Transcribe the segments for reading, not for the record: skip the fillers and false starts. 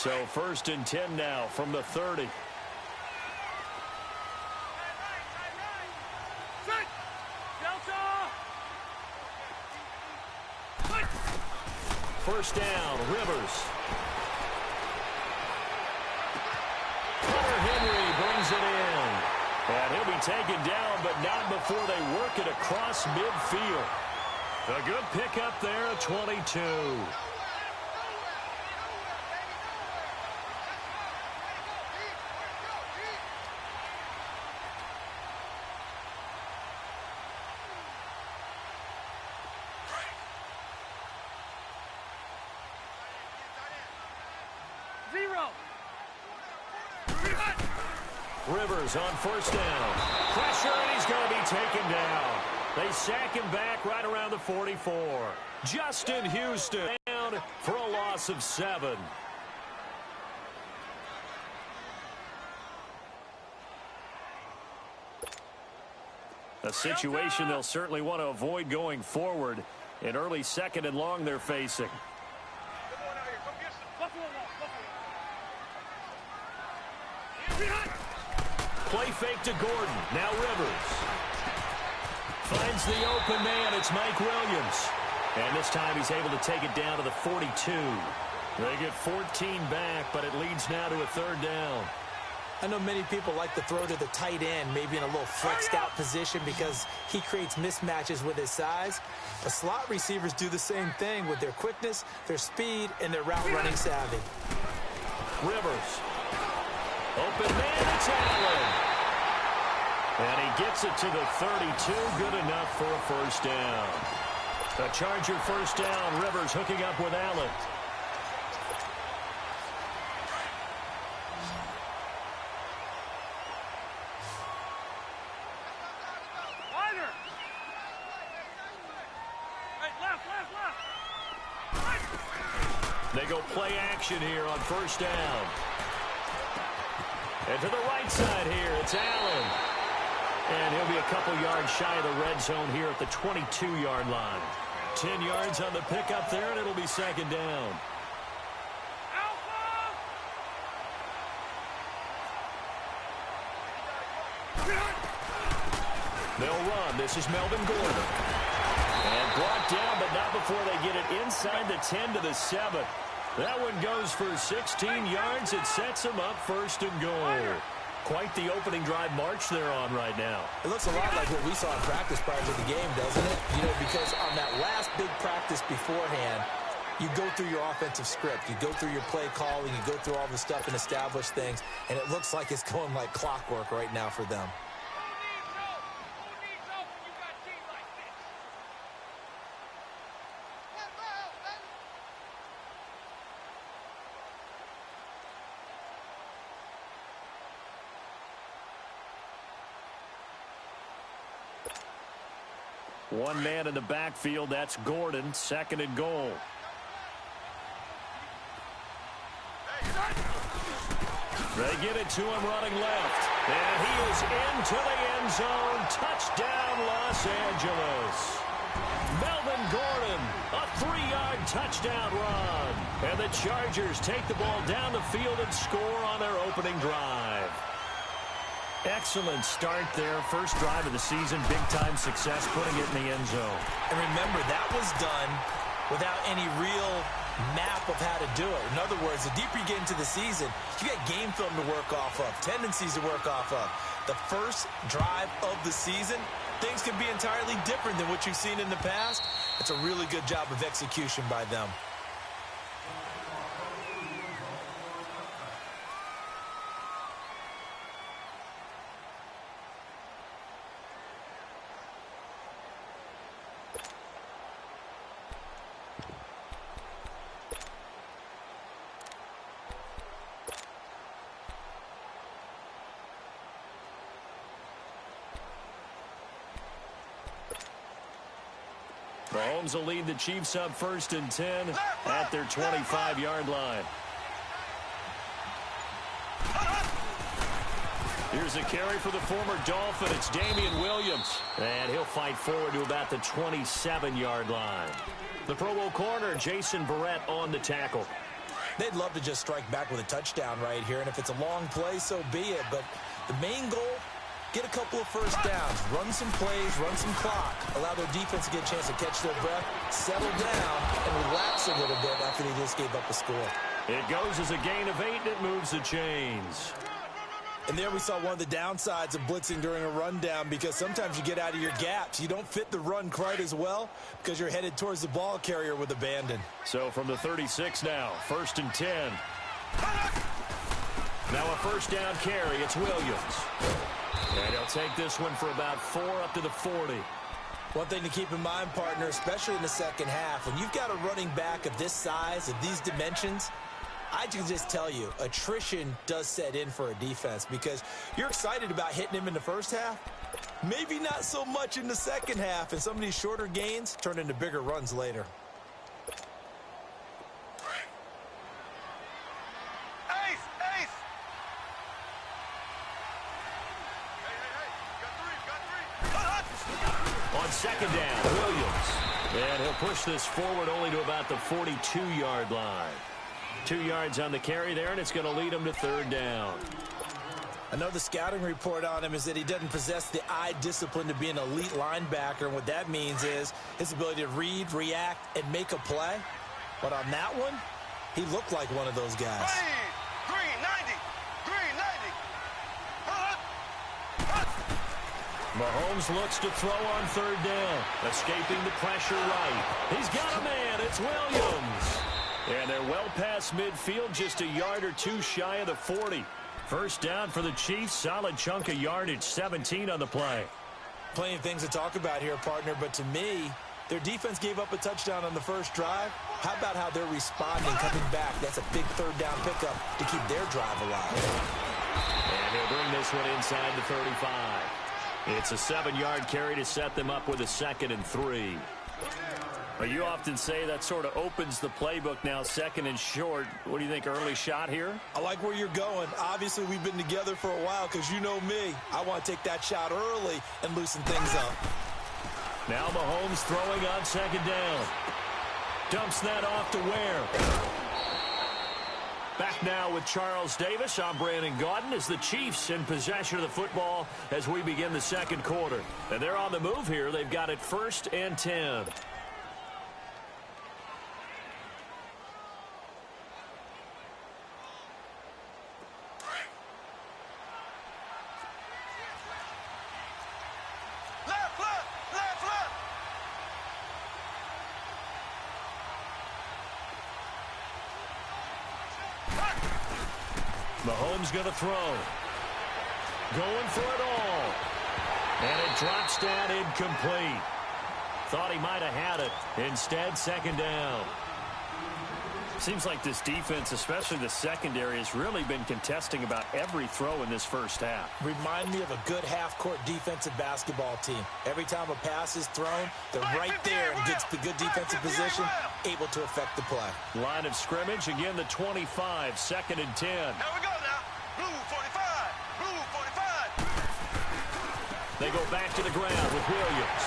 So 1st and 10 now from the 30. First down, Rivers. Henry brings it in. And he'll be taken down, but not before they work it across midfield. A good pickup there at 22. Rivers on first down. Pressure, and he's going to be taken down. They sack him back right around the 44. Justin Houston down for a loss of 7. A situation they'll certainly want to avoid going forward. An early 2nd and long they're facing. Play fake to Gordon. Now Rivers. Finds the open man. It's Mike Williams. And this time he's able to take it down to the 42. They get 14 back, but it leads now to a 3rd down. I know many people like to throw to the tight end, maybe in a little flexed out position because he creates mismatches with his size. The slot receivers do the same thing with their quickness, their speed, and their route running savvy. Rivers. Open man, it's Allen. And he gets it to the 32. Good enough for a 1st down. A Charger 1st down. Rivers hooking up with Allen. They go play action here on 1st down. And to the right side here, it's Allen. And he'll be a couple yards shy of the red zone here at the 22-yard line. 10 yards on the pickup there, and it'll be 2nd down. They'll run. This is Melvin Gordon. And brought down, but not before they get it inside the 10 to the 7. That one goes for 16 yards. It sets them up 1st and goal. Quite the opening drive march they're on right now. It looks a lot like what we saw in practice prior to the game, doesn't it? You know, because on that last big practice beforehand, you go through your offensive script. You go through your play calling. You go through all the stuff and establish things. And it looks like it's going like clockwork right now for them. One man in the backfield, that's Gordon, 2nd and goal. They get it to him running left. And he is into the end zone. Touchdown, Los Angeles. Melvin Gordon, a 3-yard touchdown run. And the Chargers take the ball down the field and score on their opening drive. Excellent start there. First drive of the season. Big-time success putting it in the end zone. And remember, that was done without any real map of how to do it. In other words, the deeper you get into the season, you got game film to work off of, tendencies to work off of. The first drive of the season, things can be entirely different than what you've seen in the past. It's a really good job of execution by them. Mahomes will lead the Chiefs up 1st and 10 at their 25-yard line. Here's a carry for the former Dolphin. It's Damian Williams. And he'll fight forward to about the 27-yard line. The Pro Bowl corner, Jason Barrett, on the tackle. They'd love to just strike back with a touchdown right here, and if it's a long play, so be it. But the main goal, get a couple of first downs, run some plays, run some clock, allow their defense to get a chance to catch their breath, settle down, and relax a little bit after they just gave up a score. It goes as a gain of 8, and it moves the chains. And there we saw one of the downsides of blitzing during a rundown, because sometimes you get out of your gaps. You don't fit the run quite as well because you're headed towards the ball carrier with abandon. So from the 36 now, 1st and 10. Now a first down carry. It's Williams. And he'll take this one for about 4 up to the 40. One thing to keep in mind, partner, especially in the second half, when you've got a running back of this size, of these dimensions, I can just tell you, attrition does set in for a defense, because you're excited about hitting him in the first half. Maybe not so much in the second half, and some of these shorter gains turn into bigger runs later. On second down, Williams. And he'll push this forward only to about the 42-yard line. 2 yards on the carry there, and it's going to lead him to 3rd down. I know the scouting report on him is that he doesn't possess the eye discipline to be an elite linebacker, and what that means is his ability to read, react, and make a play. But on that one, he looked like one of those guys. Mahomes looks to throw on 3rd down. Escaping the pressure right. He's got a man. It's Williams. And they're well past midfield, just a yard or 2 shy of the 40. First down for the Chiefs. Solid chunk of yardage, 17 on the play. Plenty of things to talk about here, partner, but to me, their defense gave up a touchdown on the first drive. How about how they're responding, coming back? That's a big 3rd down pickup to keep their drive alive. And he'll bring this one inside the 35. It's a 7-yard carry to set them up with a 2nd and 3. But you often say that sort of opens the playbook now, 2nd and short. What do you think, early shot here? I like where you're going. Obviously, we've been together for a while, because you know me. I want to take that shot early and loosen things up. Now Mahomes throwing on 2nd down. Dumps that off to Ware. Back now with Charles Davis. I'm Brandon Gaudin as the Chiefs in possession of the football as we begin the 2nd quarter. And they're on the move here. They've got it 1st and 10. Mahomes going to throw. Going for it all. And it drops down incomplete. Thought he might have had it. Instead, 2nd down. Seems like this defense, especially the secondary, has really been contesting about every throw in this first half. Remind me of a good half-court defensive basketball team. Every time a pass is thrown, they're right there and gets the good defensive position, able to affect the play. Line of scrimmage, again the 25, 2nd and 10. Here we go now. Blue 45. Blue 45. They go back to the ground with Williams.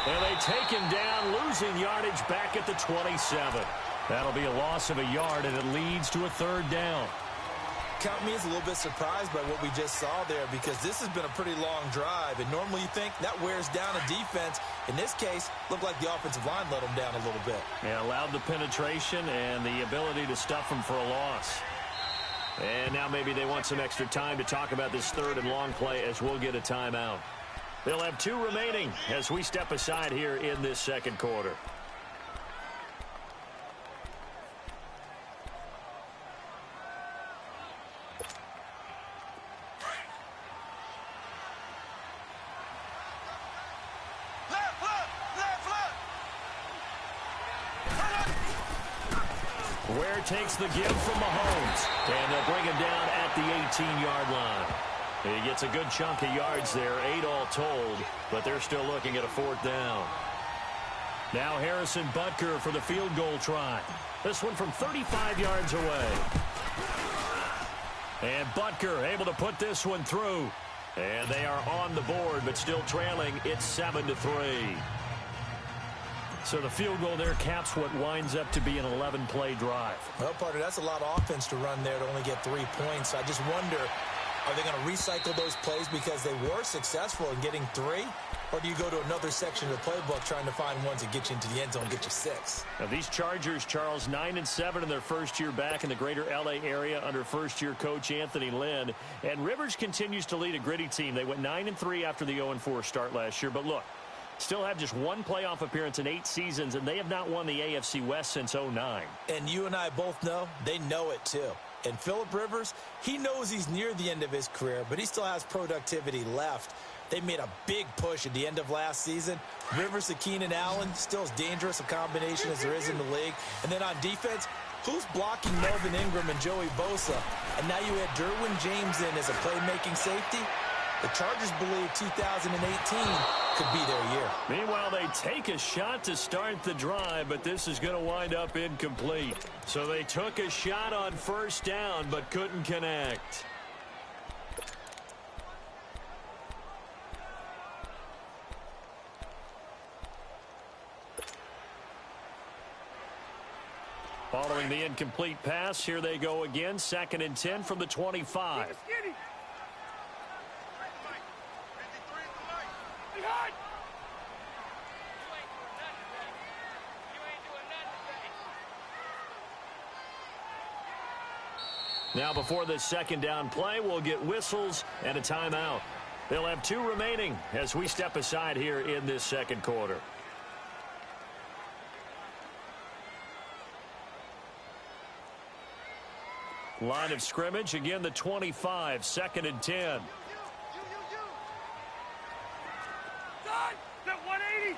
And they take him down, losing yardage back at the 27. That'll be a loss of a yard, and it leads to a 3rd down. Count me as a little bit surprised by what we just saw there, because this has been a pretty long drive, and normally you think that wears down a defense. In this case, looked like the offensive line let them down a little bit. Yeah, allowed the penetration and the ability to stuff them for a loss. And now maybe they want some extra time to talk about this 3rd and long play, as we'll get a timeout. They'll have 2 remaining as we step aside here in this 2nd quarter. Ware takes the give from Mahomes, and they'll bring him down at the 18-yard line. He gets a good chunk of yards there, 8 all told, but they're still looking at a 4th down. Now Harrison Butker for the field goal try. This one from 35 yards away. And Butker able to put this one through. And they are on the board, but still trailing. It's 7-3. So the field goal there caps what winds up to be an 11-play drive. Well, partner, that's a lot of offense to run there to only get 3 points. I just wonder, are they going to recycle those plays because they were successful in getting 3? Or do you go to another section of the playbook trying to find ones that get you into the end zone and get you 6? Now these Chargers, Charles, 9-7 in their first year back in the greater L.A. area under first-year coach Anthony Lynn. And Rivers continues to lead a gritty team. They went 9-3 after the 0-4 start last year. But look, still have just 1 playoff appearance in 8 seasons, and they have not won the AFC West since 2009. And you and I both know they know it too. And Phillip Rivers, he knows he's near the end of his career, but he still has productivity left. They made a big push at the end of last season. Rivers to Keenan Allen, still as dangerous a combination as there is in the league. And then on defense, who's blocking Melvin Ingram and Joey Bosa? And now you add Derwin James in as a playmaking safety. The Chargers believe 2018 could be their year. Meanwhile, they take a shot to start the drive, but this is going to wind up incomplete. So they took a shot on first down, but couldn't connect. Following the incomplete pass, here they go again. 2nd and 10 from the 25. Now before this 2nd down play, we'll get whistles and a timeout. They'll have 2 remaining as we step aside here in this 2nd quarter. Line of scrimmage, again the 25, 2nd and 10. That 180.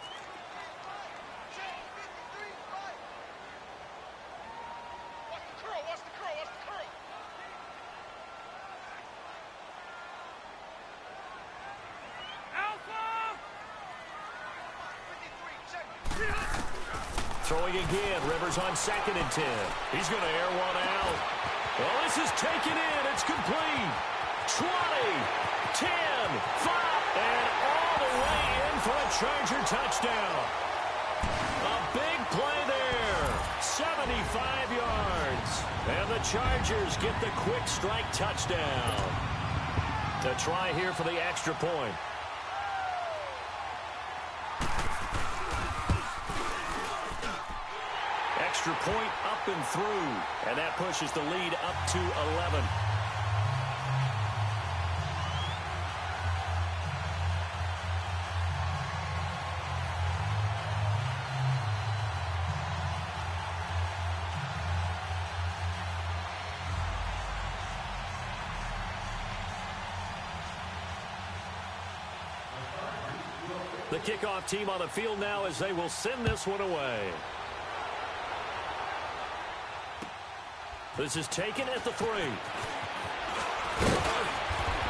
Watch the curl, watch the curl, watch the curl. Alpha! 53, check. Throwing again, Rivers on 2nd and 10. He's going to air one out. Well, this is taken in. It's complete. 20, 10, 5, and all the way in for a Charger touchdown. A big play there. 75 yards. And the Chargers get the quick strike touchdown. To try here for the extra point. Extra point up and through, and that pushes the lead up to 11. The kickoff team on the field now as they will send this one away. This is taken at the 3.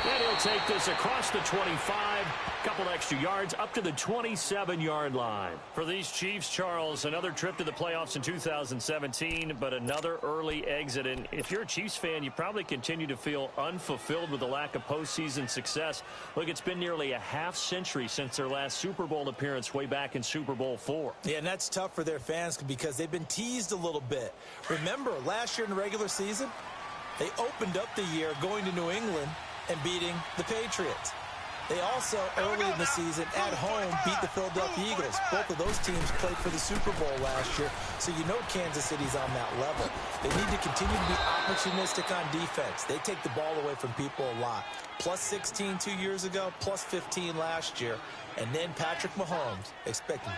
And he'll take this across the 25. Couple extra yards up to the 27-yard line. For these Chiefs, Charles, another trip to the playoffs in 2017, but another early exit. And if you're a Chiefs fan, you probably continue to feel unfulfilled with the lack of postseason success. Look, it's been nearly a half-century since their last Super Bowl appearance way back in Super Bowl IV. Yeah, and that's tough for their fans because they've been teased a little bit. Remember, last year in the regular season, they opened up the year going to New England and beating the Patriots. They also, early in the season, at home, beat the Philadelphia Eagles. Both of those teams played for the Super Bowl last year, so you know Kansas City's on that level. They need to continue to be opportunistic on defense. They take the ball away from people a lot. Plus 16 2 years ago, plus 15 last year. And then Patrick Mahomes expecting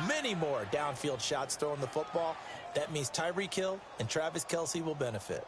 many more downfield shots throwing the football. That means Tyreek Hill and Travis Kelce will benefit.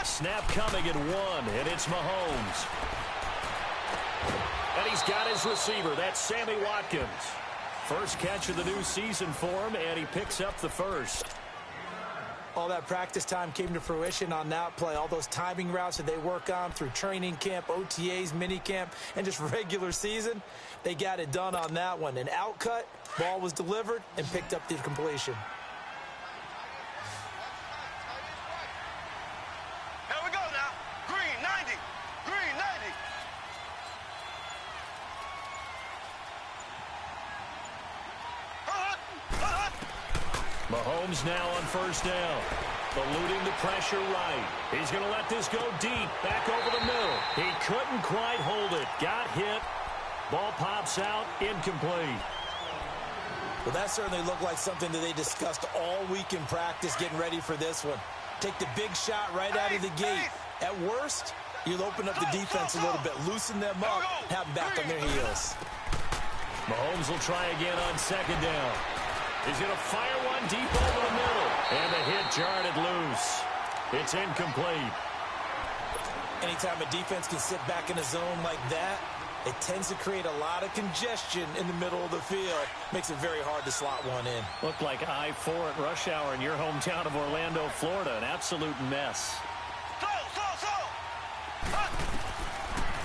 Snap coming at 1, and it's Mahomes. And he's got his receiver. That's Sammy Watkins. First catch of the new season for him, and he picks up the first. All that practice time came to fruition on that play. All those timing routes that they work on through training camp, OTAs, minicamp, and just regular season, they got it done on that one. An outcut, ball was delivered, and picked up the completion. Here we go now. Green 90. Green 90. Mahomes now on first down. Eluding the pressure right. He's going to let this go deep. Back over the middle. He couldn't quite hold it. Got hit. Ball pops out. Incomplete. Well, that certainly looked like something that they discussed all week in practice getting ready for this one. Take the big shot right out of the gate. At worst, you'll open up the defense a little bit, loosen them up, have them back on their heels. Mahomes will try again on second down. He's going to fire one deep over the middle. And the hit jarred it loose. It's incomplete. Anytime a defense can sit back in a zone like that, it tends to create a lot of congestion in the middle of the field. Makes it very hard to slot one in. Looked like I-4 at rush hour in your hometown of Orlando, Florida. An absolute mess.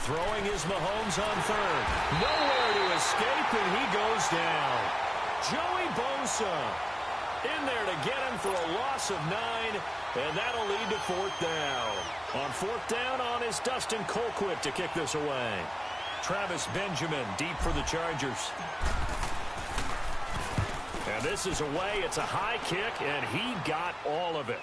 Throwing is Mahomes on third. Nowhere to escape, and he goes down. Joey Bosa in there to get him for a loss of 9, and that'll lead to fourth down. On fourth down on is Dustin Colquitt to kick this away. Travis Benjamin deep for the Chargers. And this is away. It's a high kick, and he got all of it.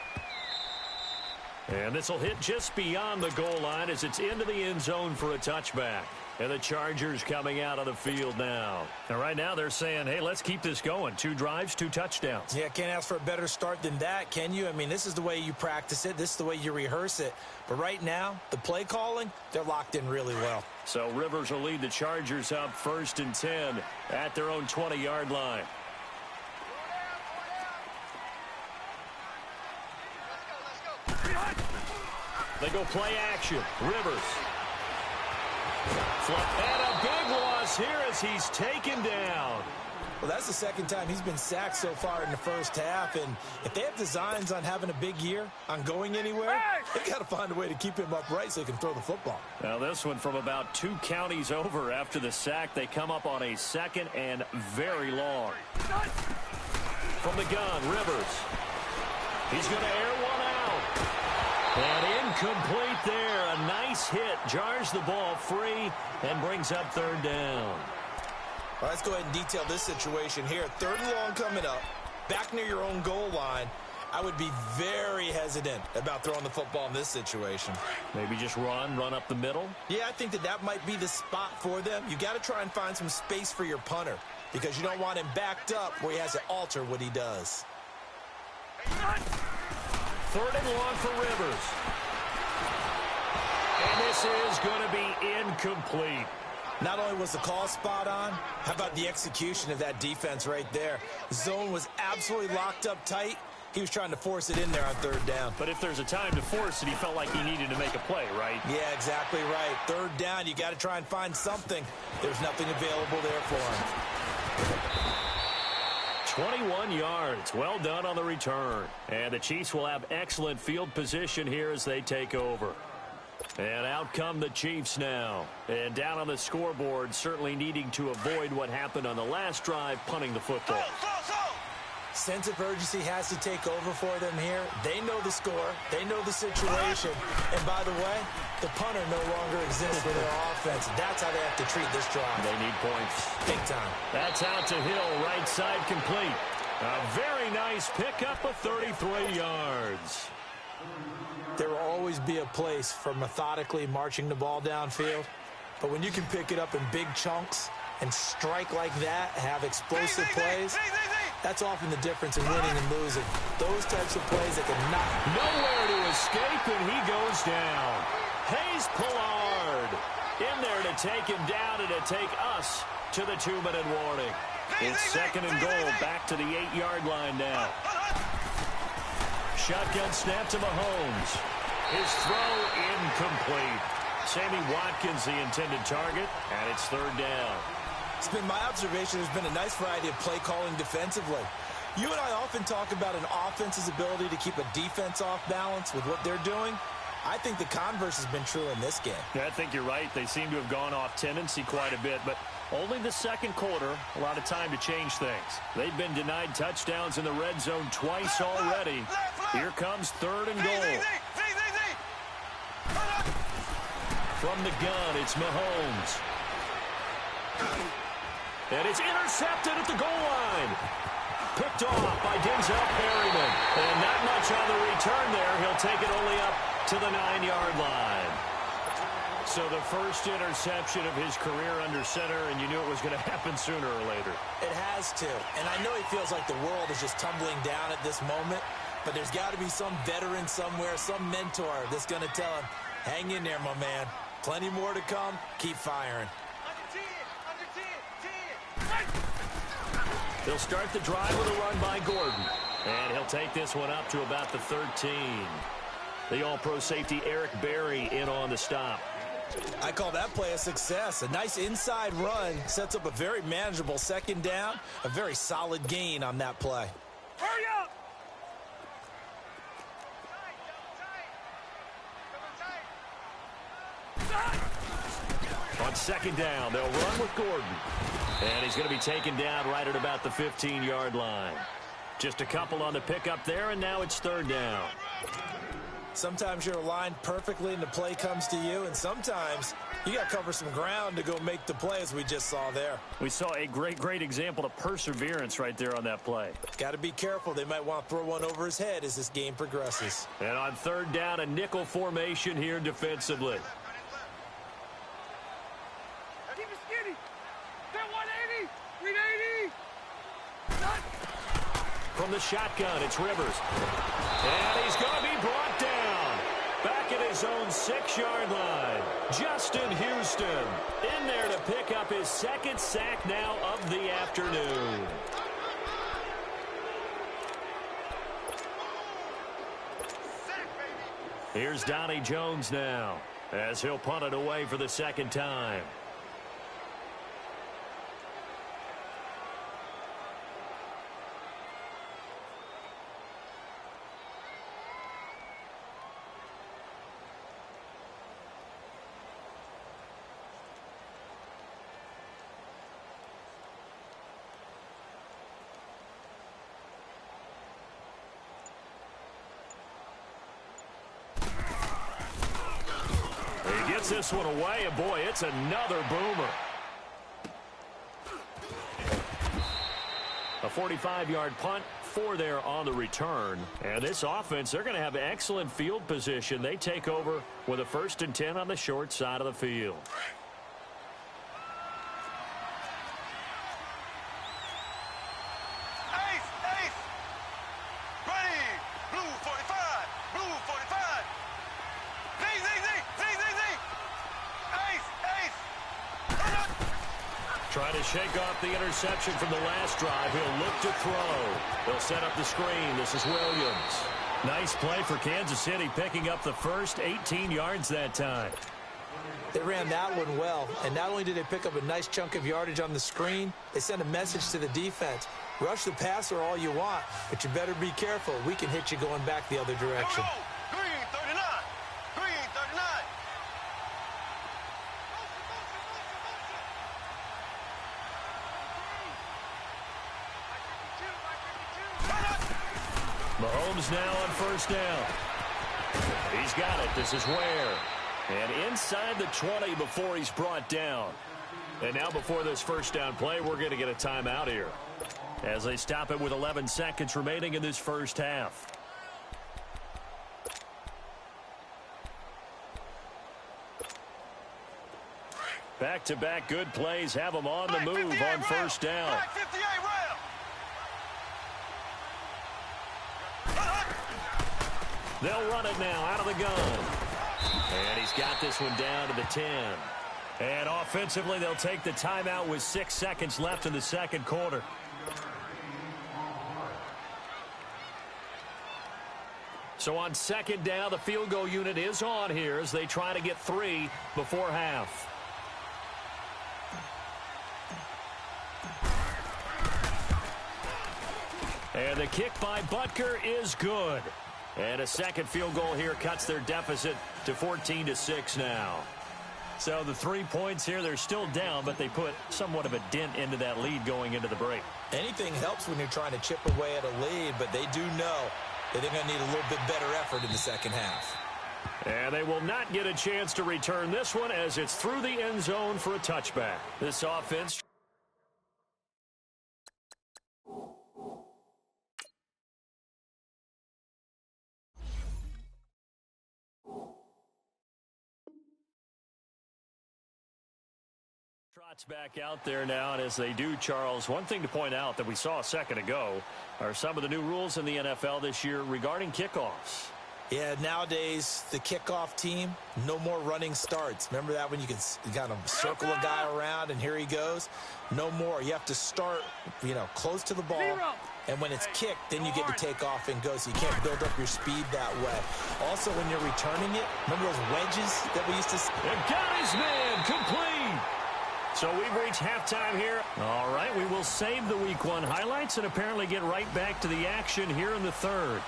And this will hit just beyond the goal line as it's into the end zone for a touchback. And the Chargers coming out on the field now. And right now they're saying, hey, let's keep this going. 2 drives, 2 touchdowns. Yeah, can't ask for a better start than that, can you? I mean, this is the way you practice it. This is the way you rehearse it. But right now, the play calling, they're locked in really well. So Rivers will lead the Chargers up 1st and 10 at their own 20-yard line. They go play action. Rivers. And a big loss here as he's taken down. Well, that's the second time he's been sacked so far in the first half. And if they have designs on having a big year, on going anywhere, they got to find a way to keep him upright so he can throw the football. Now this one from about 2 counties over after the sack. They come up on a 2nd and very long. From the gun, Rivers. He's going to air one out. And incomplete there. A nice hit. Jars the ball free and brings up 3rd down. Well, let's go ahead and detail this situation here. 3rd and long coming up. Back near your own goal line. I would be very hesitant about throwing the football in this situation. Maybe just run up the middle? Yeah, I think that might be the spot for them. You got to try and find some space for your punter because you don't want him backed up where he has to alter what he does. 3rd and long for Rivers. And this is going to be incomplete. Not only was the call spot on, how about the execution of that defense right there? Zone was absolutely locked up tight. He was trying to force it in there on 3rd down. But if there's a time to force it, he felt like he needed to make a play, right? Yeah, exactly right. 3rd down, you got to try and find something. There's nothing available there for him. 21 yards. Well done on the return. And the Chiefs will have excellent field position here as they take over. And out come the Chiefs now. And down on the scoreboard, certainly needing to avoid what happened on the last drive, punting the football. Sense of urgency has to take over for them here. They know the score. They know the situation. And by the way, the punter no longer exists for their offense. That's how they have to treat this drive. They need points. Big time. That's out to Hill, right side complete. A very nice pickup of 33 yards. There will always be a place for methodically marching the ball downfield. But when you can pick it up in big chunks and strike like that, have explosive plays, that's often the difference in winning and losing. Those types of plays that can knock. Nowhere to escape, and he goes down. Hayes Pollard in there to take him down and to take us to the 2-minute warning. It's 2nd and goal, back to the 8-yard line now. Shotgun snap to Mahomes. His throw incomplete. Sammy Watkins the intended target, and it's 3rd down. It's been my observation there's been a nice variety of play calling defensively. You and I often talk about an offense's ability to keep a defense off balance with what they're doing. I think the converse has been true in this game. Yeah, I think you're right. They seem to have gone off tendency quite a bit, but only the second quarter, a lot of time to change things. They've been denied touchdowns in the red zone twice already. Here comes 3rd and goal. From the gun, it's Mahomes. And it's intercepted at the goal line. Picked off by Denzel Perryman. And not much on the return there. He'll take it only up to the 9-yard line. So the first interception of his career under center, and you knew it was going to happen sooner or later. It has to. And I know he feels like the world is just tumbling down at this moment, but there's got to be some veteran somewhere, some mentor that's going to tell him, hang in there, my man. Plenty more to come. Keep firing. They'll start the drive with a run by Gordon. And he'll take this one up to about the 13. The all-pro safety Eric Berry in on the stop. I call that play a success. A nice inside run sets up a very manageable 2nd down. A very solid gain on that play. Hurry up! On 2nd down, they'll run with Gordon. And he's going to be taken down right at about the 15-yard line. Just a couple on the pickup there, and now it's 3rd down. Sometimes you're aligned perfectly and the play comes to you, and sometimes you got to cover some ground to go make the play, as we just saw there. We saw a great example of perseverance right there on that play. Got to be careful. They might want to throw one over his head as this game progresses. And on 3rd down, a nickel formation here defensively. From the shotgun, it's Rivers. And he's going to be brought down. Back at his own 6-yard line. Justin Houston in there to pick up his 2nd sack now of the afternoon. Here's Donnie Jones now as he'll punt it away for the 2nd time. Gets this one away, and boy, it's another boomer. A 45-yard punt, 4 there on the return. And this offense, they're going to have excellent field position. They take over with a 1st and 10 on the short side of the field. Trying to shake off the interception from the last drive. He'll look to throw. They'll set up the screen. This is Williams. Nice play for Kansas City, picking up the first 18 yards that time. They ran that one well, and not only did they pick up a nice chunk of yardage on the screen, they sent a message to the defense. Rush the passer all you want, but you better be careful. We can hit you going back the other direction. Green 39. Green 39. Mahomes now on 1st down. He's got it. This is Ware. And inside the 20 before he's brought down. And now before this 1st down play, we're going to get a timeout here, as they stop it with 11 seconds remaining in this 1st half. Back-to-back good plays have them on the move on 1st down. They'll run it now out of the gun. And he's got this one down to the 10. And offensively, they'll take the timeout with 6 seconds left in the 2nd quarter. So on 2nd down, the field goal unit is on here as they try to get 3 before half. And the kick by Butker is good. And a second field goal here cuts their deficit to 14-6 now. So the 3 points here, they're still down, but they put somewhat of a dent into that lead going into the break. Anything helps when you're trying to chip away at a lead, but they do know that they're going to need a little bit better effort in the second half. And they will not get a chance to return this one as it's through the end zone for a touchback. This offense... Trots back out there now, and as they do, Charles, one thing to point out that we saw a second ago are some of the new rules in the NFL this year regarding kickoffs. Yeah, nowadays, the kickoff team, no more running starts. Remember that when you can kind of circle a guy around and here he goes? No more. You have to start, close to the ball. And when it's kicked, then you get to take off and go, so you can't build up your speed that way. Also, when you're returning it, remember those wedges that we used to see? And got his man complete. So we've reached halftime here. All right, we will save the Week 1 highlights and apparently get right back to the action here in the third.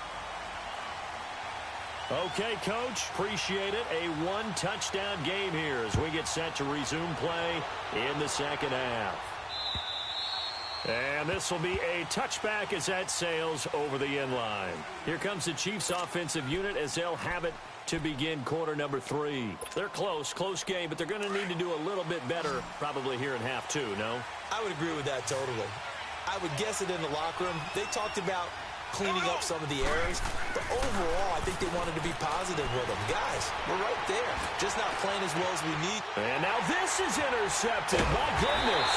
Okay, Coach, appreciate it. A one-touchdown game here as we get set to resume play in the second half. And this will be a touchback as that sails over the end line. Here comes the Chiefs offensive unit as they'll have it to begin quarter number 3. They're close game, but they're going to need to do a little bit better probably here in half 2, no? I would agree with that totally. I would guess it in the locker room. They talked about cleaning up some of the errors, but overall, I think they wanted to be positive with them. Guys, we're right there, just not playing as well as we need. And now this is intercepted. My goodness.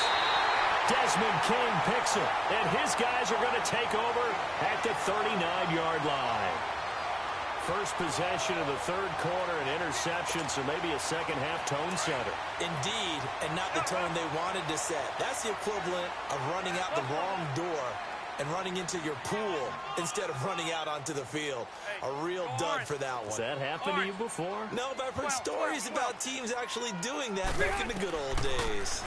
Desmond King picks it, and his guys are going to take over at the 39-yard line. First possession of the third quarter, an interception, so maybe a second-half tone setter. Indeed, and not the tone they wanted to set. That's the equivalent of running out the wrong door and running into your pool instead of running out onto the field. A real dud for that one. Has that happened to you before? No, but I've heard stories about teams actually doing that back in the good old days.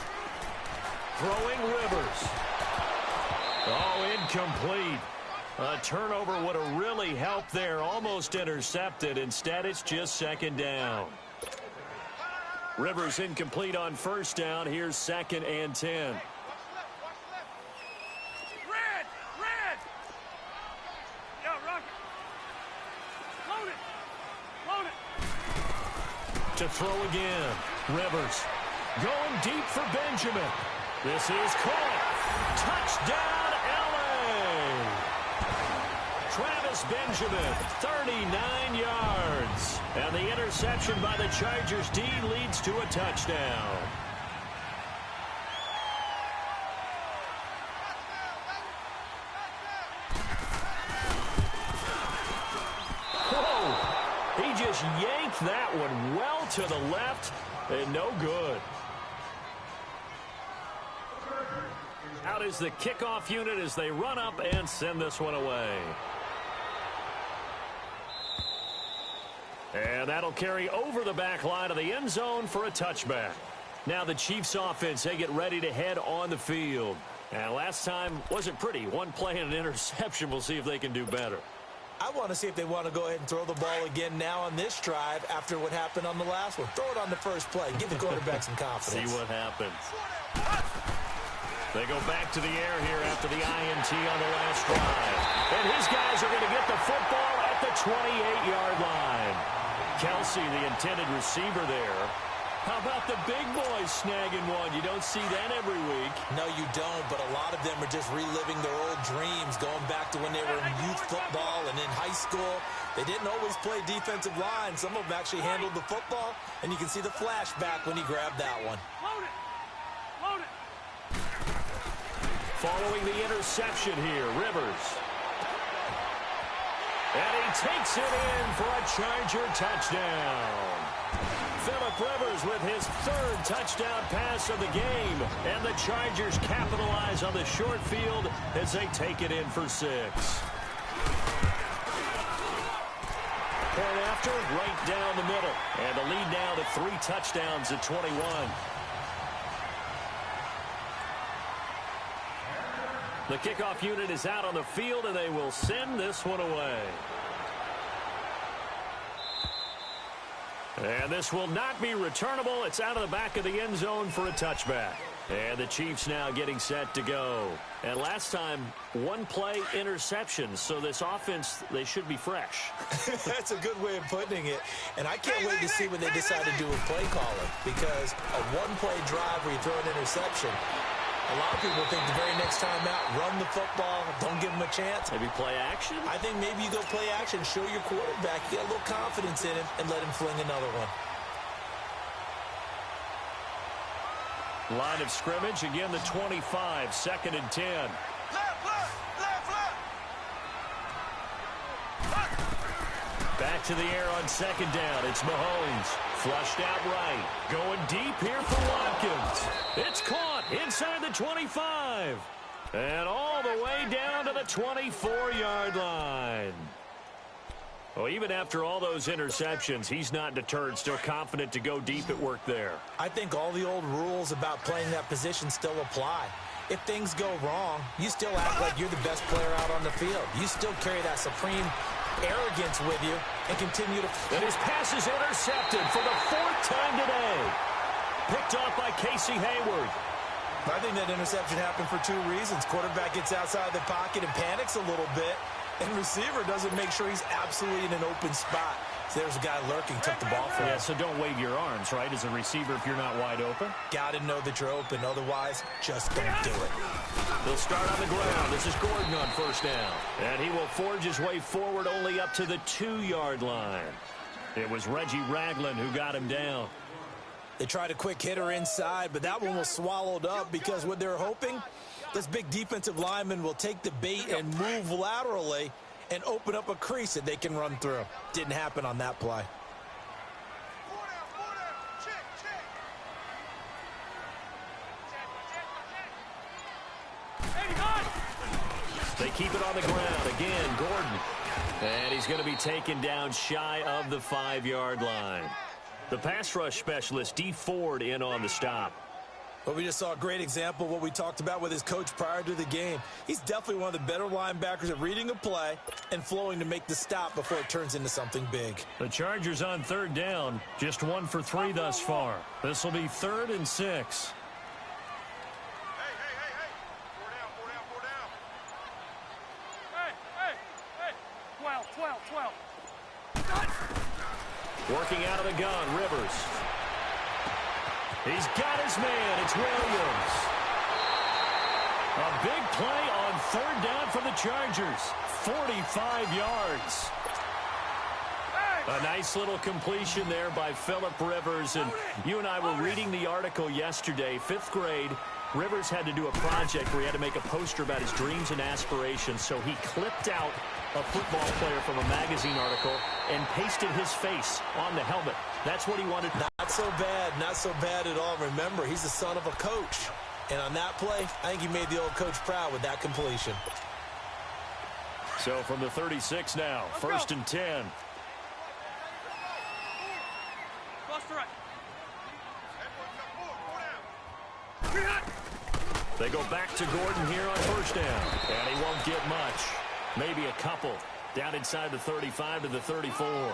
Throwing Rivers. Oh, incomplete. A turnover would have really helped there. Almost intercepted. Instead, it's just second down. Rivers incomplete on first down. Here's 2nd and 10. To throw again. Rivers going deep for Benjamin. This is caught. Touchdown, L.A. Travis Benjamin, 39 yards. And the interception by the Chargers D leads to a touchdown. Whoa! He just yanked that one well to the left and no good. Out is the kickoff unit as they run up and send this one away. And that'll carry over the back line of the end zone for a touchback. Now the Chiefs offense, they get ready to head on the field. And last time wasn't pretty. One play and an interception. We'll see if they can do better. I want to see if they want to go ahead and throw the ball again now on this drive after what happened on the last one. Throw it on the first play. Give the quarterback some confidence. See what happens. They go back to the air here after the INT on the last drive. And his guys are going to get the football at the 28-yard line. Kelsey, the intended receiver there. How about the big boys snagging one? You don't see that every week. No, you don't, but a lot of them are just reliving their old dreams, going back to when they were in youth football and in high school. They didn't always play defensive line. Some of them actually handled the football, and you can see the flashback when he grabbed that one. Load it. Following the interception here, Rivers. And he takes it in for a Charger touchdown. Phillip Rivers with his third touchdown pass of the game. And the Chargers capitalize on the short field as they take it in for 6. Point after, right down the middle. And the lead now to 3 touchdowns at 21. The kickoff unit is out on the field, and they will send this one away. And this will not be returnable. It's out of the back of the end zone for a touchback. And the Chiefs now getting set to go. And last time, one play interception. So this offense, they should be fresh. That's a good way of putting it. And I can't wait to see when they decide to do a play calling. Because a one-play drive where you throw an interception, a lot of people think the very next time out, run the football, don't give them a chance. Maybe play action? I think maybe you go play action, show your quarterback, get a little confidence in him, and let him fling another one. Line of scrimmage, again the 25, 2nd and 10. Left. Back to the air on 2nd down. It's Mahomes. Flushed out right. Going deep here for Watkins. It's caught inside the 25. And all the way down to the 24-yard line. Well, even after all those interceptions, he's not deterred, still confident to go deep at work there. I think all the old rules about playing that position still apply. If things go wrong, you still act like you're the best player out on the field. You still carry that supreme arrogance with you and continue to... And his pass is intercepted for the 4th time today. Picked off by Casey Hayward. I think that interception happened for 2 reasons. Quarterback gets outside the pocket and panics a little bit. And receiver doesn't make sure he's absolutely in an open spot. So there's a guy lurking, took the ball from him. Yeah, so don't wave your arms, right, as a receiver if you're not wide open. Got to know that you're open. Otherwise, just don't do it. They'll start on the ground. This is Gordon on 1st down. And he will forge his way forward only up to the 2-yard line. It was Reggie Ragland who got him down. They tried a quick hitter inside, but that one was swallowed up because what they're hoping, this big defensive lineman will take the bait and move laterally and open up a crease that they can run through. Didn't happen on that play. They keep it on the ground. Again, Gordon. And he's going to be taken down shy of the 5-yard line. The pass rush specialist, D. Ford, in on the stop. Well, we just saw a great example of what we talked about with his coach prior to the game. He's definitely one of the better linebackers at reading a play and flowing to make the stop before it turns into something big. The Chargers on 3rd down, just 1 for 3 thus far. This will be 3rd and 6. Hey. 4 down. Hey. 12. Working out of the gun, Rivers. He's got his man. It's Williams. A big play on 3rd down for the Chargers. 45 yards. A nice little completion there by Phillip Rivers. And you and I were reading the article yesterday, 5th grade. Rivers had to do a project where he had to make a poster about his dreams and aspirations. So he clipped out a football player from a magazine article and pasted his face on the helmet. That's what he wanted. Not so bad at all. Remember, he's the son of a coach. And on that play, I think he made the old coach proud with that completion. So from the 36 now, 1st and 10. They go back to Gordon here on 1st down. And he won't get much. Maybe a couple. Down inside the 35 to the 34.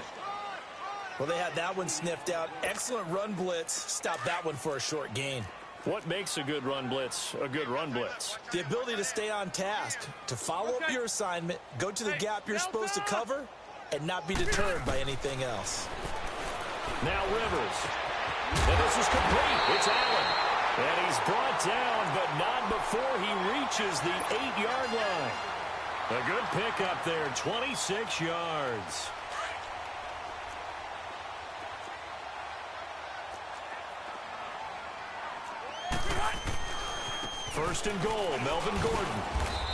Well, they had that one sniffed out. Excellent run blitz. Stopped that one for a short gain. What makes a good run blitz a good run blitz? The ability to stay on task, to follow up your assignment, go to the gap you're supposed to cover, and not be deterred by anything else. Now Rivers. And this is complete. It's Allen. And he's brought down, but not before he reaches the 8-yard line. A good pickup there, 26 yards. First and goal, Melvin Gordon.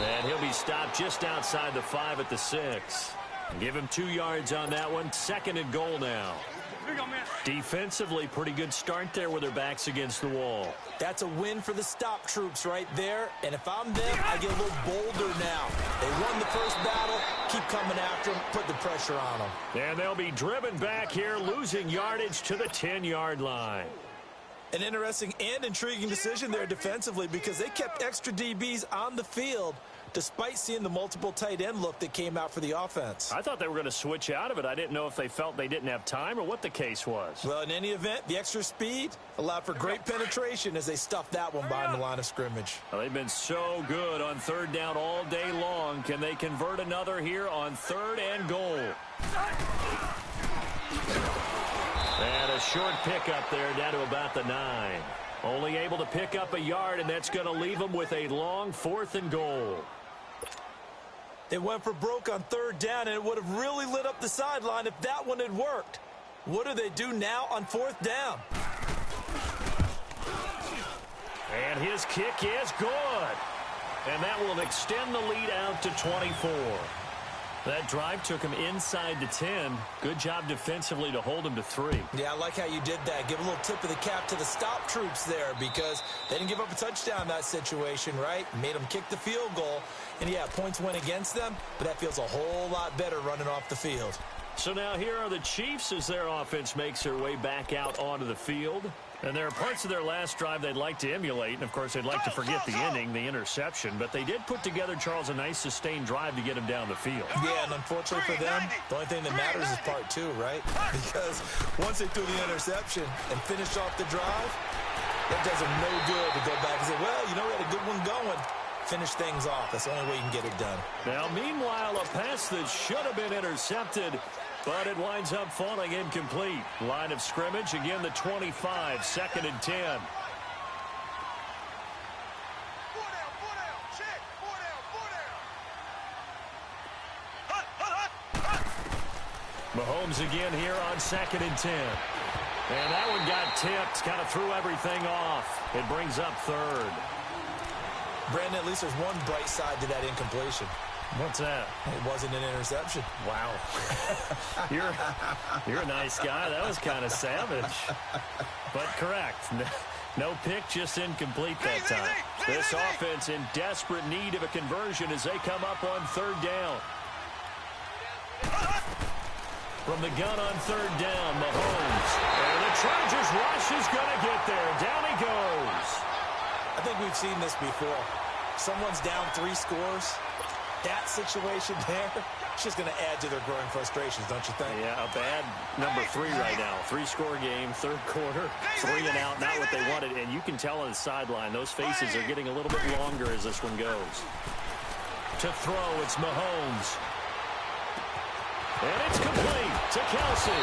And he'll be stopped just outside the 5 at the 6. Give him 2 yards on that one. 2nd and goal now. Defensively, pretty good start there with their backs against the wall. That's a win for the stop troops right there. And if I'm them, I get a little bolder now. They won the first battle. Keep coming after them. Put the pressure on them. And they'll be driven back here, losing yardage to the 10-yard line. An interesting and intriguing decision there defensively because they kept extra DBs on the field despite seeing the multiple tight end look that came out for the offense. I thought they were going to switch out of it. I didn't know if they felt they didn't have time or what the case was. Well, in any event, the extra speed allowed for great penetration as they stuffed that one behind the line of scrimmage. Well, they've been so good on third down all day long. Can they convert another here on 3rd and goal? And a short pickup there down to about the 9. Only able to pick up a yard, and that's going to leave them with a long 4th and goal. They went for broke on 3rd down, and it would have really lit up the sideline if that one had worked. What do they do now on 4th down? And his kick is good. And that will extend the lead out to 24. That drive took him inside the 10. Good job defensively to hold him to 3. Yeah, I like how you did that. Give a little tip of the cap to the stop troops there because they didn't give up a touchdown in that situation, right? Made them kick the field goal. And, yeah, points went against them, but that feels a whole lot better running off the field. So now here are the Chiefs as their offense makes their way back out onto the field. And there are parts of their last drive they'd like to emulate. And, of course, they'd like to forget the ending, the interception. But they did put together, Charles, a nice sustained drive to get him down the field. Yeah, and unfortunately for them, the only thing that matters is part 2, right? Because once they threw the interception and finished off the drive, that does them no good to go back and say, well, you know, we had a good one going. Finish things off. That's the only way you can get it done. Now, meanwhile, a pass that should have been intercepted, but it winds up falling incomplete. Line of scrimmage, again, the 25, 2nd and 10. Mahomes again here on 2nd and 10. And that one got tipped, kind of threw everything off. It brings up 3rd. Brandon, at least there's one bright side to that incompletion. What's that? It wasn't an interception. Wow. You're a nice guy. That was kind of savage. But correct. No pick, just incomplete that time. This offense in desperate need of a conversion as they come up on 3rd down. From the gun on 3rd down, Mahomes. And the Chargers rush is going to get there. Down he goes. I think we've seen this before. Someone's down 3 scores. That situation there, it's just going to add to their growing frustrations, don't you think? Yeah, a bad number 3 right now. 3-score game, 3rd quarter, 3 and out, not what they wanted. And you can tell on the sideline, those faces are getting a little bit longer as this one goes. To throw, it's Mahomes. And it's complete to Kelsey.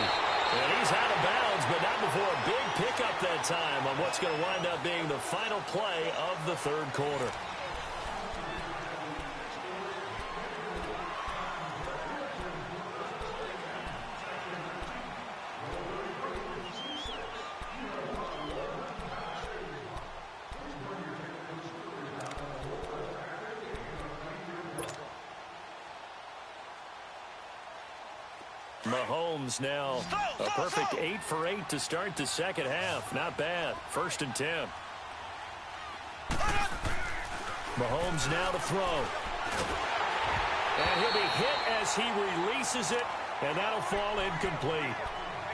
And he's out of bounds, but not before a big pickup that time on what's going to wind up being the final play of the 3rd quarter. Mahomes now a perfect 8 for 8 to start the 2nd half. Not bad. 1st and 10. Mahomes now to throw. And he'll be hit as he releases it, and that'll fall incomplete.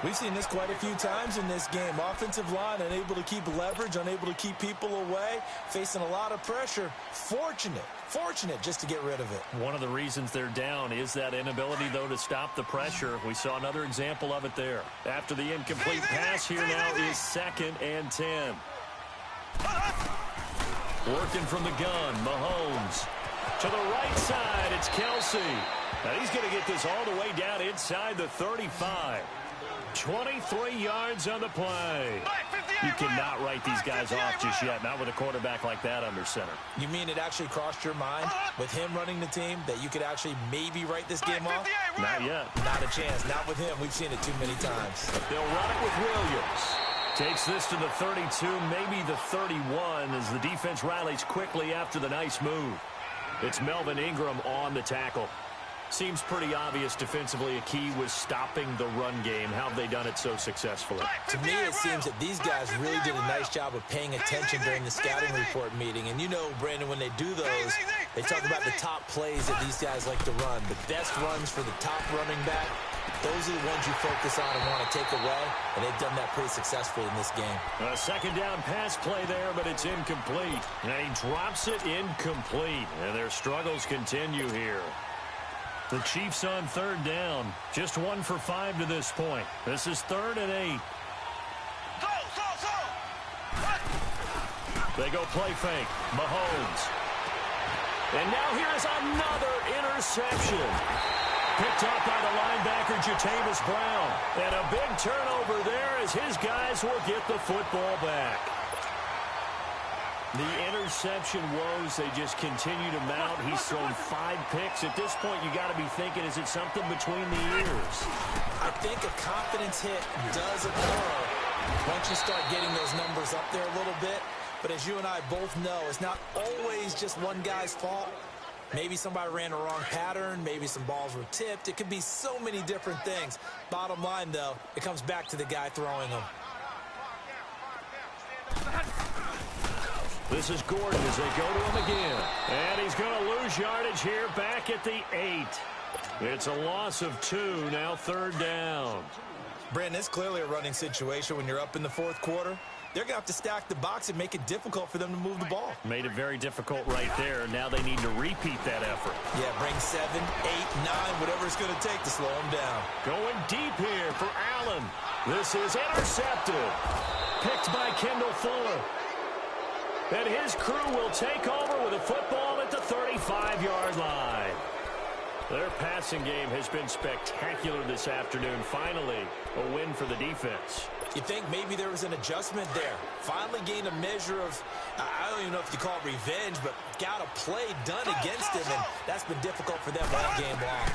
We've seen this quite a few times in this game. Offensive line unable to keep leverage, unable to keep people away, facing a lot of pressure. Fortunate just to get rid of it. One of the reasons they're down is that inability, though, to stop the pressure. We saw another example of it there. After the incomplete pass, here now is 2nd and 10. Working from the gun, Mahomes. To the right side, it's Kelsey. Now he's going to get this all the way down inside the 35. 23 yards on the play. You cannot write these guys off just yet, not with a quarterback like that under center. You mean it actually crossed your mind with him running the team that you could actually maybe write this game off? Not yet. Not a chance. Not with him. We've seen it too many times. They'll run it with Williams. Takes this to the 32, maybe the 31, as the defense rallies quickly after the nice move. It's Melvin Ingram on the tackle. Seems pretty obvious defensively a key was stopping the run game. How have they done it so successfully? To me, it seems that these guys really did a nice job of paying attention during the scouting report meeting. And you know, Brandon, when they do those, they talk about the top plays that these guys like to run. The best runs for the top running back. those are the ones you focus on and want to take away, and they've done that pretty successfully in this game. A second down pass play there, but it's incomplete. And he drops it incomplete, and their struggles continue here. The Chiefs on third down. Just 1 for 5 to this point. This is 3rd and 8. They go play fake. Mahomes. And now here's another interception. Picked up by the linebacker, Jatavis Brown. And a big turnover there as his guys will get the football back. The interception woes, they just continue to mount. He's thrown 5 picks. At this point, you got to be thinking, is it something between the ears? I think a confidence hit does occur once you start getting those numbers up there a little bit. But as you and I both know, it's not always just one guy's fault. Maybe somebody ran the wrong pattern. Maybe some balls were tipped. It could be so many different things. Bottom line, though, it comes back to the guy throwing them. This is Gordon as they go to him again. And he's going to lose yardage here back at the 8. It's a loss of 2, now 3rd down. Brandon, it's clearly a running situation when you're up in the 4th quarter. They're going to have to stack the box and make it difficult for them to move the ball. Made it very difficult right there. Now they need to repeat that effort. Yeah, bring 7, 8, 9, whatever it's going to take to slow them down. Going deep here for Allen. This is intercepted. Picked by Kendall Fuller. And his crew will take over with a football at the 35-yard line. Their passing game has been spectacular this afternoon. Finally, a win for the defense. You think maybe there was an adjustment there. Finally gained a measure of, I don't even know if you call it revenge, but got a play done against him, and that's been difficult for them all game long.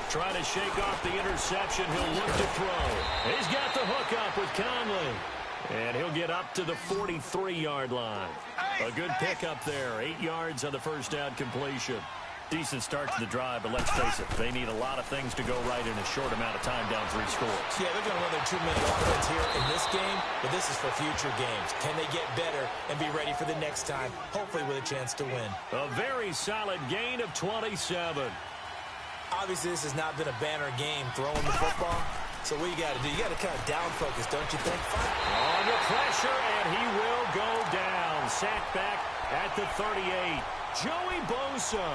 Trying to shake off the interception. He'll look to throw. He's got the hook up with Conley. And he'll get up to the 43-yard line. A good pickup there. 8 yards on the first down completion. Decent start to the drive, but let's face it, they need a lot of things to go right in a short amount of time, down 3 scores. Yeah, they're going to run their 2-minute offense here in this game, but this is for future games. Can they get better and be ready for the next time, hopefully with a chance to win? A very solid gain of 27. Obviously, this has not been a banner game throwing the football. So what you got to do, you got to kind of down focus, don't you think? Under pressure, and he will go down. Sacked back at the 38. Joey Bosa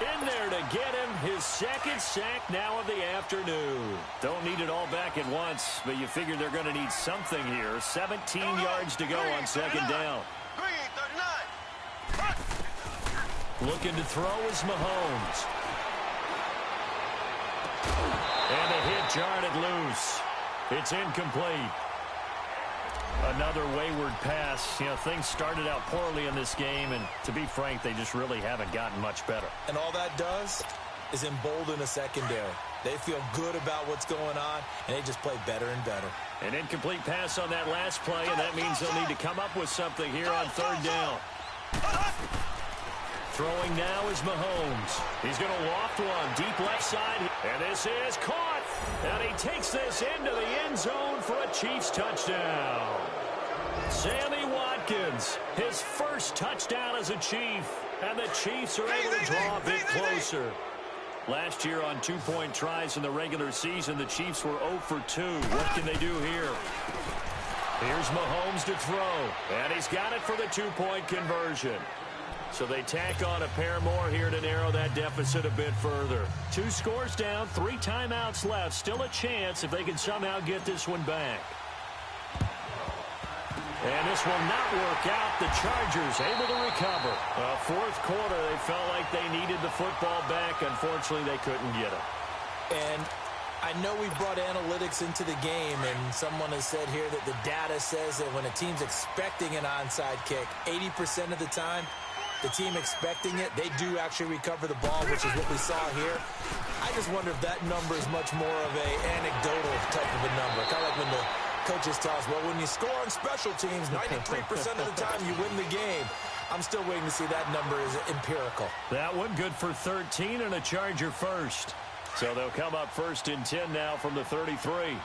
in there to get him his 2nd sack now of the afternoon. Don't need it all back at once, but you figure they're going to need something here. 17 yards to go on 2nd down. Looking to throw is Mahomes. And the hit jarred loose. It's incomplete. Another wayward pass. You know, things started out poorly in this game, and to be frank, they just really haven't gotten much better. And all that does is embolden the secondary. They feel good about what's going on, and they just play better and better. An incomplete pass on that last play, and that means they'll need to come up with something here on 3rd down. Throwing now is Mahomes. He's going to loft one deep left side. And this is caught. And he takes this into the end zone for a Chiefs touchdown. Sammy Watkins, his first touchdown as a Chief. And the Chiefs are able to draw a bit closer. Last year on 2-point tries in the regular season, the Chiefs were 0 for 2. What can they do here? Here's Mahomes to throw. And he's got it for the 2-point conversion. So they tack on a pair more here to narrow that deficit a bit further. 2 scores down, 3 timeouts left. Still a chance if they can somehow get this one back. And this will not work out. The Chargers able to recover. 4th quarter, they felt like they needed the football back. Unfortunately, they couldn't get it. And I know we brought analytics into the game, and someone has said here that the data says that when a team's expecting an onside kick, 80% of the time, the team expecting it, they do actually recover the ball, which is what we saw here. I just wonder if that number is much more of an anecdotal type of a number. Kind of like when the coaches tell us, well, when you score on special teams, 93% of the time you win the game. I'm still waiting to see that number is empirical. That one good for 13 and a Charger first. So they'll come up 1st and 10 now from the 33.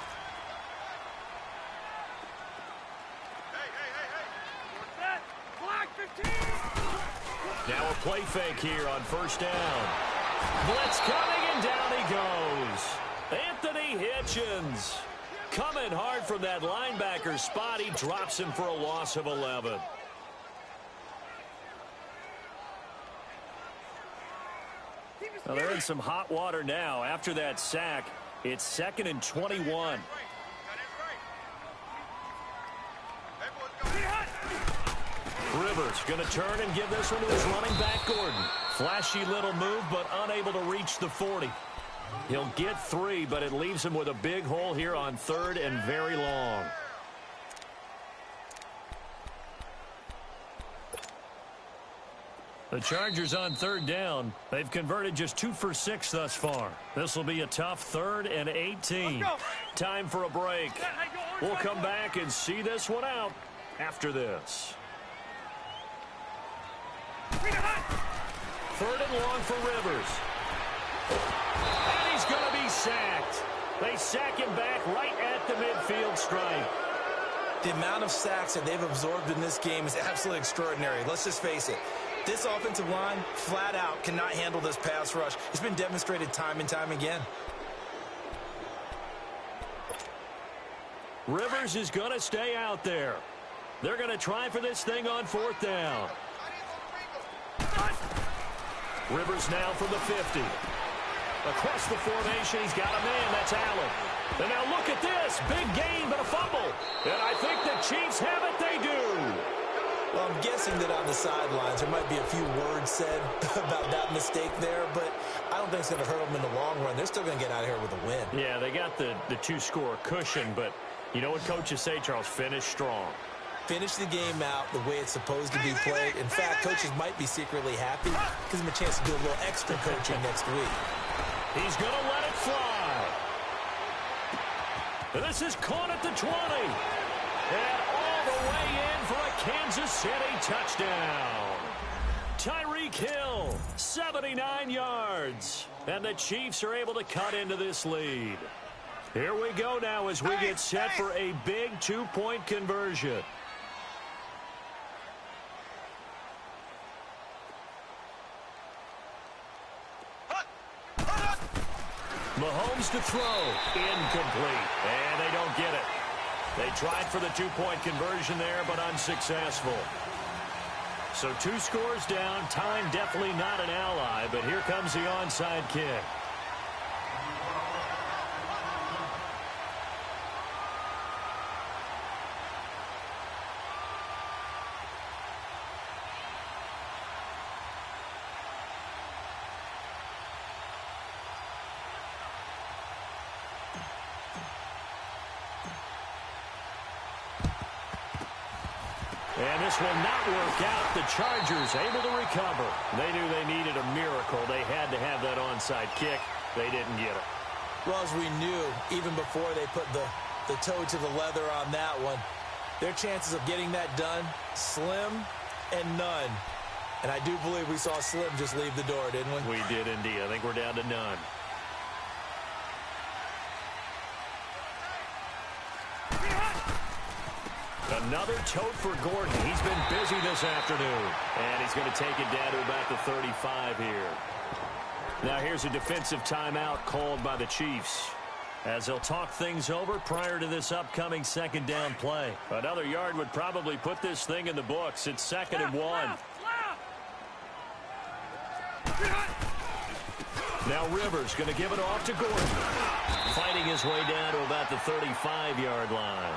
Now a play fake here on 1st down. Blitz coming, and down he goes. Anthony Hitchens coming hard from that linebacker spot. He drops him for a loss of 11. Well, they're in some hot water now. After that sack, it's 2nd and 21. Rivers going to turn and give this one to his running back, Gordon. Flashy little move, but unable to reach the 40. He'll get 3, but it leaves him with a big hole here on 3rd and very long. The Chargers on 3rd down. They've converted just 2 for 6 thus far. This will be a tough 3rd and 18. Time for a break. We'll come back and see this one out after this. 3rd and long for Rivers. And he's going to be sacked. They sack him back right at the midfield stripe. The amount of sacks that they've absorbed in this game is absolutely extraordinary. Let's just face it. This offensive line, flat out, cannot handle this pass rush. It's been demonstrated time and time again. Rivers is going to stay out there. They're going to try for this thing on 4th down. Rivers now from the 50. Across the formation, he's got a man. That's Allen. And now look at this. Big gain, but a fumble. And I think the Chiefs have it. They do. Well, I'm guessing that on the sidelines there might be a few words said about that mistake there, but I don't think it's going to hurt them in the long run. They're still going to get out of here with a win. Yeah, they got the 2-score cushion, but you know what coaches say, Charles? Finish strong. Finish the game out the way it's supposed to be played. In fact, coaches might be secretly happy. Gives them a chance to do a little extra coaching next week. He's going to let it fly. And this is caught at the 20. And all the way in for a Kansas City touchdown. Tyreek Hill, 79 yards. And the Chiefs are able to cut into this lead. Here we go now as we get set for a big 2-point conversion. Mahomes to throw. Incomplete. And they don't get it. They tried for the 2-point conversion there, but unsuccessful. So 2 scores down. Time definitely not an ally, but here comes the onside kick. And this will not work out. The Chargers able to recover. They knew they needed a miracle. They had to have that onside kick. They didn't get it. Well, as we knew, even before they put the toe to the leather on that one, their chances of getting that done, slim and none. And I do believe we saw Slim just leave the door, didn't we? We did indeed. I think we're down to none. Another tote for Gordon. He's been busy this afternoon. And he's going to take it down to about the 35 here. Now here's a defensive timeout called by the Chiefs, as they'll talk things over prior to this upcoming 2nd down play. Another yard would probably put this thing in the books. It's 2nd and 1. Now Rivers going to give it off to Gordon. Fighting his way down to about the 35-yard line.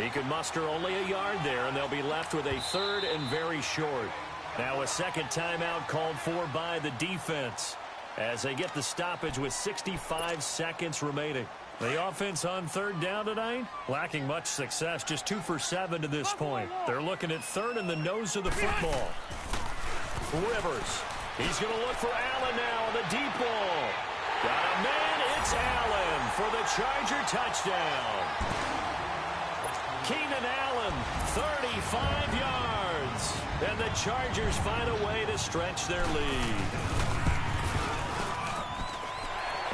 He could muster only a yard there, and they'll be left with a 3rd and very short. Now a 2nd timeout called for by the defense, as they get the stoppage with 65 seconds remaining. The offense on 3rd down tonight, lacking much success, just 2 for 7 to this point. They're looking at 3rd in the nose of the football. Rivers, he's going to look for Allen now on the deep ball. Got a man, it's Allen for the Charger touchdown. Keenan Allen, 35 yards. And the Chargers find a way to stretch their lead.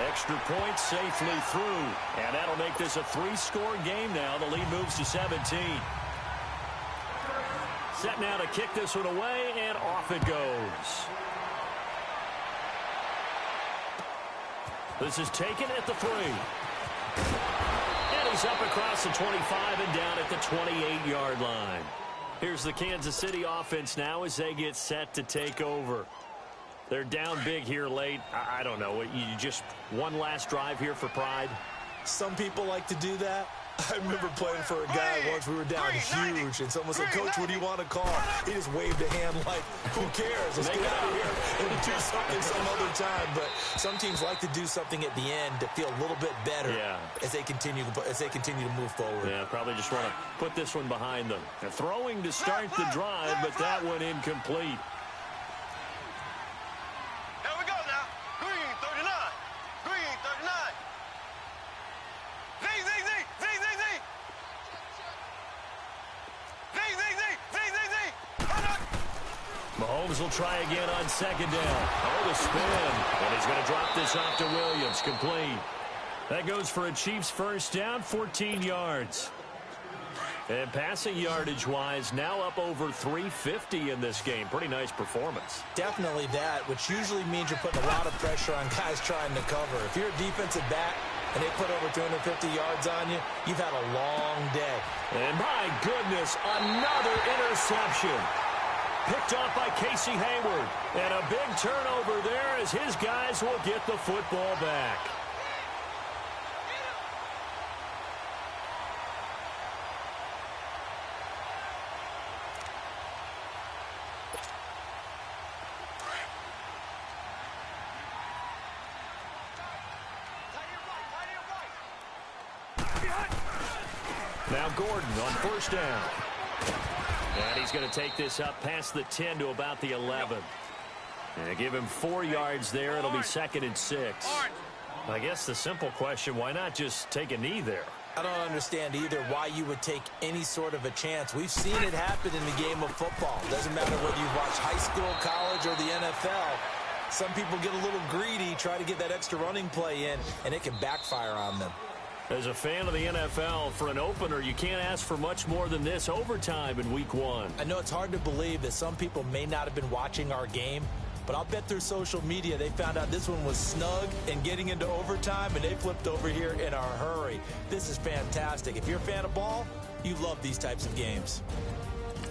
Extra point safely through. And that'll make this a 3-score game now. The lead moves to 17. Set now to kick this one away, and off it goes. This is taken at the 3. And he's up across the 25 and down at the 28-yard line. Here's the Kansas City offense now as they get set to take over. They're down big here late. I don't know. You just one last drive here for pride? Some people like to do that. I remember playing for a guy once. We were down huge, and someone said, "Coach, what do you want to call?" He just waved a hand like, "Who cares? Let's get out of here and do something some other time." But some teams like to do something at the end to feel a little bit better as they continue to move forward. Yeah, probably just want to put this one behind them. They're throwing to start the drive, but that one incomplete. Here we go now. Green 39. Green 39. Z, Z, Z, Z, Z, Z. Z, Z, Z, Z, Z, Z. Mahomes will try again on second down. Oh, the spin. And he's going to drop this off to Williams. Complete. That goes for a Chiefs first down, 14 yards. And passing yardage-wise, now up over 350 in this game. Pretty nice performance. Definitely that, which usually means you're putting a lot of pressure on guys trying to cover. If you're a defensive back and they put over 250 yards on you, you've had a long day. And my goodness, another interception. Picked off by Casey Hayward. And a big turnover there as his guys will get the football back. Now Gordon on first down. And he's going to take this up past the 10 to about the 11. And give him 4 yards there. It'll be 2nd and 6. I guess the simple question, why not just take a knee there? I don't understand either why you would take any sort of a chance. We've seen it happen in the game of football. Doesn't matter whether you watch high school, college, or the NFL. Some people get a little greedy, try to get that extra running play in, and it can backfire on them. As a fan of the NFL, for an opener, you can't ask for much more than this overtime in Week 1. I know it's hard to believe that some people may not have been watching our game, but I'll bet through social media they found out this one was snug and getting into overtime, and they flipped over here in a hurry. This is fantastic. If you're a fan of ball, you love these types of games.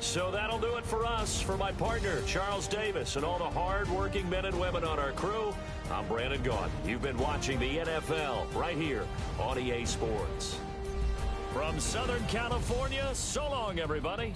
So that'll do it for us. For my partner, Charles Davis, and all the hard-working men and women on our crew, I'm Brandon Gaudin. You've been watching the NFL right here on EA Sports. From Southern California, so long, everybody.